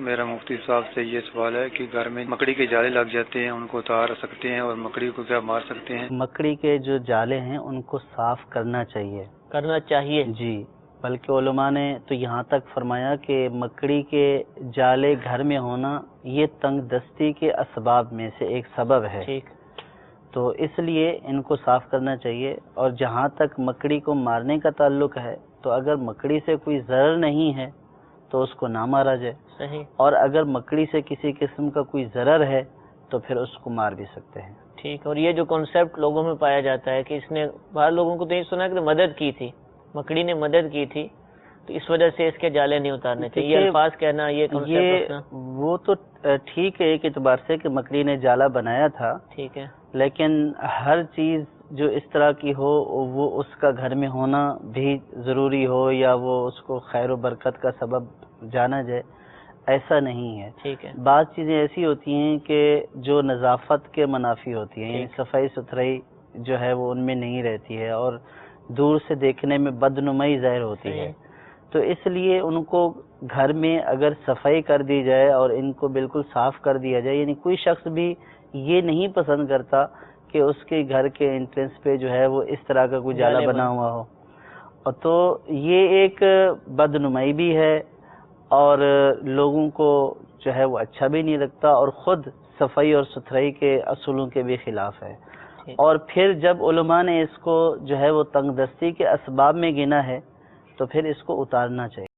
میرا مفتی صاحب سے یہ سوال ہے کہ گھر میں مکڑی کے جالے لگ جاتے ہیں، ان کو اتار سکتے ہیں اور مکڑی کو کیا مار سکتے ہیں؟ مکڑی کے جو جالے ہیں ان کو صاف کرنا چاہیے جی، بلکہ علماء نے تو یہاں تک فرمایا کہ مکڑی کے جالے گھر میں ہونا یہ تنگ دستی کے اسباب میں سے ایک سبب ہے، تو اس لیے ان کو صاف کرنا چاہیے۔ اور جہاں تک مکڑی کو مارنے کا تعلق ہے تو اگر مکڑی سے کوئی ضرر نہیں ہے تو اس کو نہ مارا جائے، صحیح، اور اگر مکڑی سے کسی قسم کا کوئی ضرر ہے تو پھر اس کو مار بھی سکتے ہیں۔ ٹھیک۔ اور یہ جو کنسیپٹ لوگوں میں پایا جاتا ہے کہ اس نے بعض لوگوں کو تو یہ سنا کہ مدد کی تھی، مکڑی نے مدد کی تھی تو اس وجہ سے اس کے جالے نہیں اتارنے چاہیے، یہ الفاظ کہنا، یہ کنسیپٹ رکھنا، وہ تو ٹھیک ہے ایک اعتبار سے کہ مکڑی نے جالا بنایا تھا، ٹھیک ہے، لیکن ہر چیز جو اس طرح کی ہو وہ اس کا گھر میں ہونا بھی ضروری ہو یا وہ اس کو خیر و برکت کا سبب جانا جائے، ایسا نہیں ہے۔ ٹھیک ہے، بعض چیزیں ایسی ہوتی ہیں کہ جو نظافت کے منافی ہوتی ہیں، یعنی صفائی ستھرائی جو ہے وہ ان میں نہیں رہتی ہے اور دور سے دیکھنے میں بدنمائی ظاہر ہوتی ہے، تو اس لیے ان کو گھر میں اگر صفائی کر دی جائے اور ان کو بالکل صاف کر دیا جائے، یعنی کوئی شخص بھی یہ نہیں پسند کرتا کہ اس کے گھر کے انٹرنس پہ جو ہے وہ اس طرح کا کوئی جالا بنا ہوا ہو، اور تو یہ ایک بدنمائی بھی ہے اور لوگوں کو جو ہے وہ اچھا بھی نہیں لگتا اور خود صفائی اور ستھرائی کے اصولوں کے بھی خلاف ہے۔ اور پھر جب علماء نے اس کو جو ہے وہ تنگ دستی کے اسباب میں گنا ہے تو پھر اس کو اتارنا چاہیے۔